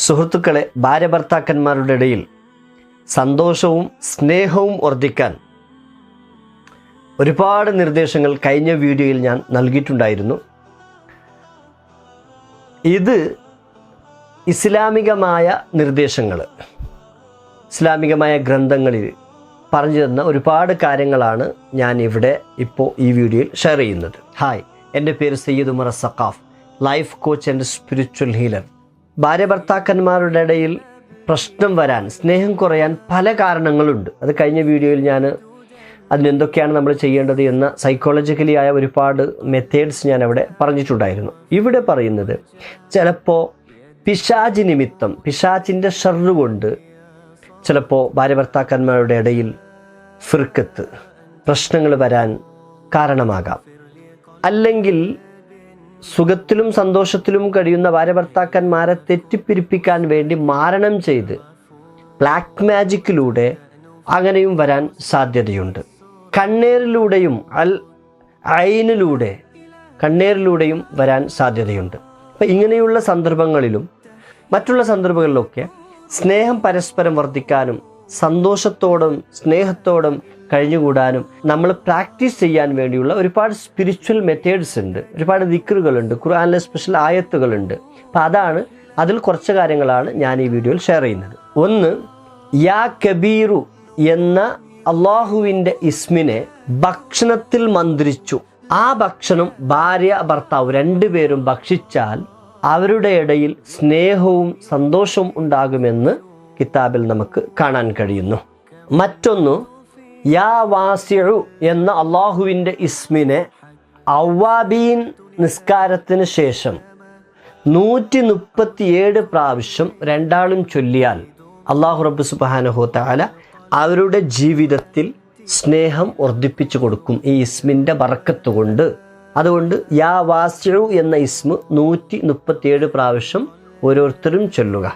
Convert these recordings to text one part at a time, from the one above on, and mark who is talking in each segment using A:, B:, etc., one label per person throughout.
A: സുഹൃത്തുക്കളെ, ഭാര്യ ഭർത്താക്കന്മാരുടെ ഇടയിൽ സന്തോഷവും സ്നേഹവും വർദ്ധിക്കാൻ ഒരുപാട് നിർദ്ദേശങ്ങൾ കഴിഞ്ഞ വീഡിയോയിൽ ഞാൻ നൽകിയിട്ടുണ്ടായിരുന്നു. ഇത് ഇസ്ലാമികമായ നിർദ്ദേശങ്ങൾ, ഇസ്ലാമികമായ ഗ്രന്ഥങ്ങളിൽ പറഞ്ഞു തന്ന ഒരുപാട് കാര്യങ്ങളാണ് ഞാൻ ഇവിടെ ഇപ്പോൾ ഈ വീഡിയോയിൽ ഷെയർ ചെയ്യുന്നത്. ഹായ്, എൻ്റെ പേര് Sayyid Umar Saqaf, life coach and spiritual healer. ഭാര്യ ഭർത്താക്കന്മാരുടെ ഇടയിൽ പ്രശ്നം വരാൻ, സ്നേഹം കുറയാൻ പല കാരണങ്ങളുണ്ട്. അത് കഴിഞ്ഞ വീഡിയോയിൽ ഞാൻ അതിനെന്തൊക്കെയാണ് നമ്മൾ ചെയ്യേണ്ടത് എന്ന സൈക്കോളജിക്കലി ആയ ഒരുപാട് മെത്തേഡ്സ് ഞാൻ അവിടെ പറഞ്ഞിട്ടുണ്ടായിരുന്നു. ഇവിടെ പറയുന്നത് ചിലപ്പോൾ പിശാചി നിമിത്തം, പിശാചിൻ്റെ ഷർറ് കൊണ്ട് ചിലപ്പോൾ ഭാര്യ ഭർത്താക്കന്മാരുടെ ഇടയിൽ ഫിർക്കത്ത്, പ്രശ്നങ്ങൾ വരാൻ കാരണമാകാം. അല്ലെങ്കിൽ സുഖത്തിലും സന്തോഷത്തിലും കഴിയുന്ന ഭാര്യ ഭർത്താക്കന്മാരെ തെറ്റിപ്പിരിപ്പിക്കാൻ വേണ്ടി മാരണം ചെയ്ത് ബ്ലാക്ക് മാജിക്കിലൂടെ അങ്ങനെയും വരാൻ സാധ്യതയുണ്ട്. കണ്ണേറിലൂടെയും കണ്ണേറിലൂടെയും വരാൻ സാധ്യതയുണ്ട്. അപ്പം ഇങ്ങനെയുള്ള സന്ദർഭങ്ങളിലും മറ്റുള്ള സന്ദർഭങ്ങളിലൊക്കെ സ്നേഹം പരസ്പരം വർദ്ധിക്കാനും സന്തോഷത്തോടും സ്നേഹത്തോടും കഴിഞ്ഞുകൂടാനും നമ്മൾ പ്രാക്ടീസ് ചെയ്യാൻ വേണ്ടിയുള്ള ഒരുപാട് സ്പിരിച്വൽ മെത്തേഡ്സ് ഉണ്ട്, ഒരുപാട് ദിക്റുകളുണ്ട്, ഖുർആനിലെ സ്പെഷ്യൽ ആയത്തുകളുണ്ട്. അപ്പം അതിൽ കുറച്ച് കാര്യങ്ങളാണ് ഞാൻ ഈ വീഡിയോയിൽ ഷെയർ ചെയ്യുന്നത്. ഒന്ന്, യാ കബീറു എന്ന അള്ളാഹുവിൻ്റെ ഇസ്മിനെ ഭക്ഷണത്തിൽ മന്ത്രിച്ചു. ആ ഭക്ഷണം ഭാര്യ ഭർത്താവ് രണ്ടുപേരും ഭക്ഷിച്ചാൽ അവരുടെ ഇടയിൽ സ്നേഹവും സന്തോഷവും ഉണ്ടാകുമെന്ന് കിതാബിൽ നമുക്ക് കാണാൻ കഴിയുന്നു. മറ്റൊന്ന്, യാ വാസിഉ എന്ന അള്ളാഹുവിൻ്റെ ഇസ്മിനെ അവ്വാബീൻ നിസ്കാരത്തിന് ശേഷം 137 പ്രാവശ്യം രണ്ടാളും ചൊല്ലിയാൽ അള്ളാഹു റബ്ബ് സുബ്ഹാനഹു വ തആല അവരുടെ ജീവിതത്തിൽ സ്നേഹം വർദ്ധിപ്പിച്ചു കൊടുക്കും ഈ ഇസ്മിൻ്റെ ബറക്കത്ത് കൊണ്ട്. അതുകൊണ്ട് യാ വാസിഉ എന്ന ഇസ്മ് 137 പ്രാവശ്യം ഓരോരുത്തരും ചൊല്ലുക.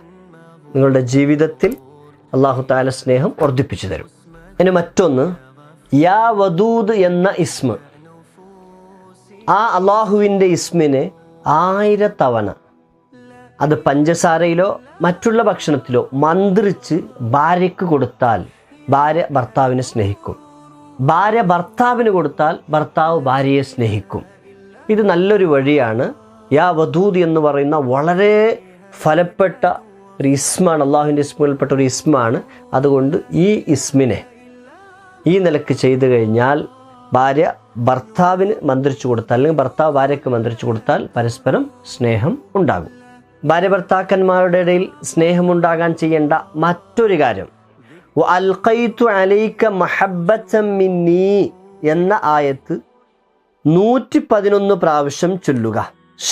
A: നിങ്ങളുടെ ജീവിതത്തിൽ അള്ളാഹു തആല സ്നേഹം വർദ്ധിപ്പിച്ചു തരും. ഇനി മറ്റൊന്ന്, യാ വദൂദ് എന്ന ഇസ്മ്, ആ അള്ളാഹുവിൻ്റെ ഇസ്മിനെ 1000 തവണ അത് പഞ്ചസാരയിലോ മറ്റുള്ള ഭക്ഷണത്തിലോ മന്ത്രിച്ച് ഭാര്യയ്ക്ക് കൊടുത്താൽ ഭാര്യ ഭർത്താവിനെ സ്നേഹിക്കും. ഭാര്യ ഭർത്താവിന് കൊടുത്താൽ ഭർത്താവ് ഭാര്യയെ സ്നേഹിക്കും. ഇത് നല്ലൊരു വഴിയാണ്. യാ വദൂദ് എന്ന് പറയുന്ന വളരെ ഫലപ്പെട്ട ഒരു ഇസ്മാണ്, അള്ളാഹുവിൻ്റെ ഇസ്മുകളിൽപ്പെട്ട ഒരു ഇസ്മാണ്. അതുകൊണ്ട് ഈ ഇസ്മിനെ ഈ നിലക്ക് ചെയ്തു കഴിഞ്ഞാൽ ഭാര്യ ഭർത്താവിന് മന്ത്രിച്ചു കൊടുത്താൽ, അല്ലെങ്കിൽ ഭർത്താവ് ഭാര്യയ്ക്ക് മന്ത്രിച്ചു കൊടുത്താൽ പരസ്പരം സ്നേഹം ഉണ്ടാകും. ഭാര്യ ഭർത്താക്കന്മാരുടെ ഇടയിൽ സ്നേഹമുണ്ടാകാൻ ചെയ്യേണ്ട മറ്റൊരു കാര്യം, വഅൽഖൈതു അലൈക മഹബ്ബതൻ മിന്നീ എന്ന ആയത്ത് 111 പ്രാവശ്യം ചൊല്ലുക.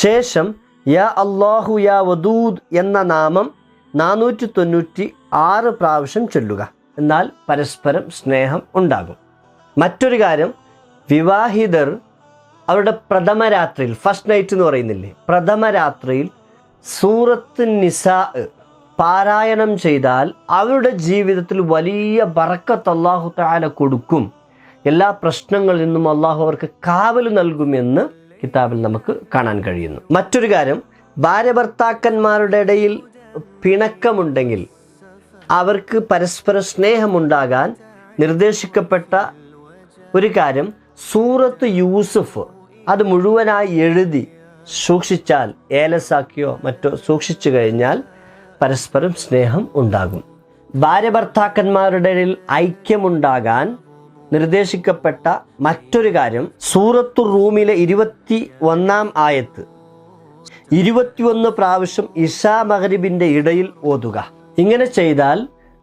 A: ശേഷം യാ അല്ലാഹു യാ വദൂദ് എന്ന നാമം 496 പ്രാവശ്യം ചൊല്ലുക. എന്നാൽ പരസ്പരം സ്നേഹം ഉണ്ടാകും. മറ്റൊരു കാര്യം, വിവാഹിതർ അവരുടെ പ്രഥമ രാത്രിയിൽ, ഫസ്റ്റ് നൈറ്റ് എന്ന് പറയുന്നില്ലേ, പ്രഥമ രാത്രിയിൽ സൂറത്ത് നിസാ പാരായണം ചെയ്താൽ അവരുടെ ജീവിതത്തിൽ വലിയ ബറക്കത്ത് അല്ലാഹു തആല കൊടുക്കും. എല്ലാ പ്രശ്നങ്ങളിൽ നിന്നും അല്ലാഹു അവർക്ക് കാവൽ നൽകുമെന്ന് കിതാബിൽ നമുക്ക് കാണാൻ കഴിയുന്നു. മറ്റൊരു കാര്യം, ഭാര്യ ഭർത്താക്കന്മാരുടെ ഇടയിൽ പിണക്കമുണ്ടെങ്കിൽ അവർക്ക് പരസ്പര സ്നേഹമുണ്ടാകാൻ നിർദ്ദേശിക്കപ്പെട്ട ഒരു കാര്യം, സൂറത്ത് യൂസുഫ് അത് മുഴുവനായി എഴുതി സൂക്ഷിച്ചാൽ, ഏലസാക്കിയോ മറ്റോ സൂക്ഷിച്ചു കഴിഞ്ഞാൽ പരസ്പരം സ്നേഹം ഉണ്ടാകും. ഭാര്യ ഭർത്താക്കന്മാരുടെ ഇടയിൽ ഐക്യമുണ്ടാകാൻ നിർദ്ദേശിക്കപ്പെട്ട മറ്റൊരു കാര്യം, സൂറത്തു റൂമിലെ 21-ാം ആയത്ത് 21 പ്രാവശ്യം ഇശാ മഗ്രിബിൻ്റെ ഇടയിൽ ഓതുക. ഇങ്ങനെ ചെയ്താൽ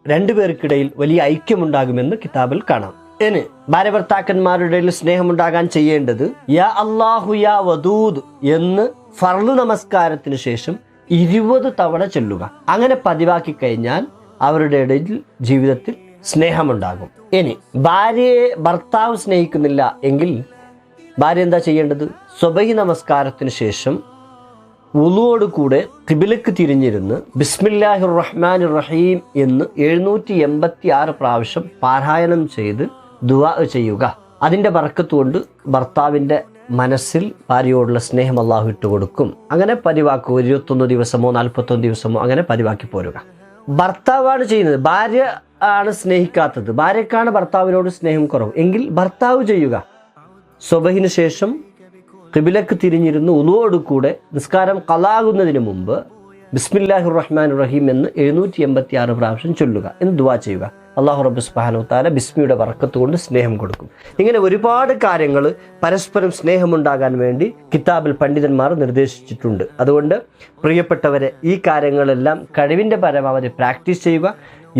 A: രണ്ടുപേർക്കിടയിൽ വലിയ ഐക്യമുണ്ടാകുമെന്ന് കിതാബിൽ കാണാം. ഇനി ഭാര്യ ഭർത്താക്കന്മാരുടെ ഇടയിൽ സ്നേഹമുണ്ടാകാൻ ചെയ്യേണ്ടത് യാ അല്ലാഹു യാ വദൂദ് എന്ന് ഫർള് നമസ്കാരത്തിന് ശേഷം 20 തവണ ചൊല്ലുക. അങ്ങനെ പതിവാക്കി കഴിഞ്ഞാൽ അവരുടെ ഇടയിൽ ജീവിതത്തിൽ സ്നേഹമുണ്ടാകും. ഇനി ഭാര്യയെ ഭർത്താവ് സ്നേഹിക്കുന്നില്ല എങ്കിൽ ഭാര്യ എന്താ ചെയ്യേണ്ടത്? സുബഹി നമസ്കാരത്തിന് ശേഷം വുളുവോട് കൂടെ ഖിബിലക്ക് തിരിഞ്ഞിരുന്ന് ബിസ്മില്ലാഹിർ റഹ്മാനിർ റഹീം എന്ന് 786 പ്രാവശ്യം പാരായണം ചെയ്ത് ദുആ ചെയ്യുക. അതിൻ്റെ ബറക്കത്ത് കൊണ്ട് ഭർത്താവിൻ്റെ മനസ്സിൽ ഭാര്യയോടുള്ള സ്നേഹം അള്ളാഹു ഇട്ട് കൊടുക്കും. അങ്ങനെ പതിവാക്കുക. 21 ദിവസമോ 41 ദിവസമോ അങ്ങനെ പതിവാക്കി പോരുക. ഭർത്താവാണ് ചെയ്യുന്നത്, ഭാര്യ ആണ് സ്നേഹിക്കാത്തത്, ഭാര്യക്കാണ് ഭർത്താവിനോട് സ്നേഹം കുറവ് എങ്കിൽ ഭർത്താവ് ചെയ്യുക. സുബഹിന് ശേഷം ഖിബിലക്ക് തിരിഞ്ഞിരുന്ന് ഉളുവോട് കൂടെ നിസ്കാരം ഖളാകുന്നതിന് മുമ്പ് ബിസ്മില്ലാഹിർ റഹ്മാനിർ റഹീം എന്ന് 786 പ്രാവശ്യം ചൊല്ലുക എന്ന് ദുആ ചെയ്യുക. അല്ലാഹു റബ്ബ് സുബ്ഹാനഹു തആല ബിസ്മിയുടെ ബറക്കത്ത് കൊണ്ട് സ്നേഹം കൊടുക്കും. ഇങ്ങനെ ഒരുപാട് കാര്യങ്ങൾ പരസ്പരം സ്നേഹമുണ്ടാകാൻ വേണ്ടി കിതാബിൽ പണ്ഡിതന്മാർ നിർദ്ദേശിച്ചിട്ടുണ്ട്. അതുകൊണ്ട് പ്രിയപ്പെട്ടവരെ, ഈ കാര്യങ്ങളെല്ലാം കഴിവിൻ്റെ പരമാവധി പ്രാക്ടീസ് ചെയ്യുക.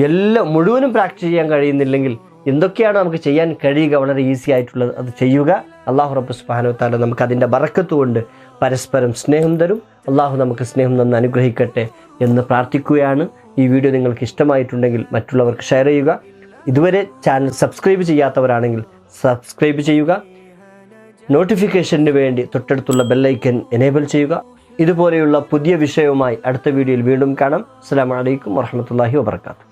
A: എല്ലാം മുഴുവനും പ്രാക്ടീസ് ചെയ്യാൻ കഴിയുന്നില്ലെങ്കിൽ എന്തൊക്കെയാണ് നമുക്ക് ചെയ്യാൻ കഴിയുക വളരെ ഈസി ആയിട്ടുള്ളത് അത് ചെയ്യുക. അല്ലാഹു റബ്ബ് സുബ്ഹാനഹു തആല നമുക്ക് അതിൻ്റെ ബറക്കത്ത് കൊണ്ട് പരസ്പരം സ്നേഹം തരും. അള്ളാഹു നമുക്ക് സ്നേഹം തന്ന് അനുഗ്രഹിക്കട്ടെ എന്ന് പ്രാർത്ഥിക്കുകയാണ്. ഈ വീഡിയോ നിങ്ങൾക്ക് ഇഷ്ടമായിട്ടുണ്ടെങ്കിൽ മറ്റുള്ളവർക്ക് ഷെയർ ചെയ്യുക. ഇതുവരെ ചാനൽ സബ്സ്ക്രൈബ് ചെയ്യാത്തവരാണെങ്കിൽ സബ്സ്ക്രൈബ് ചെയ്യുക. നോട്ടിഫിക്കേഷന് വേണ്ടി തൊട്ടടുത്തുള്ള ബെല്ലൈക്കൻ എനേബിൾ ചെയ്യുക. ഇതുപോലെയുള്ള പുതിയ വിഷയവുമായി അടുത്ത വീഡിയോയിൽ വീണ്ടും കാണാം. അസ്സലാമു അലൈക്കും വറഹ്മത്തുള്ളാഹി വബറകാതുഹു.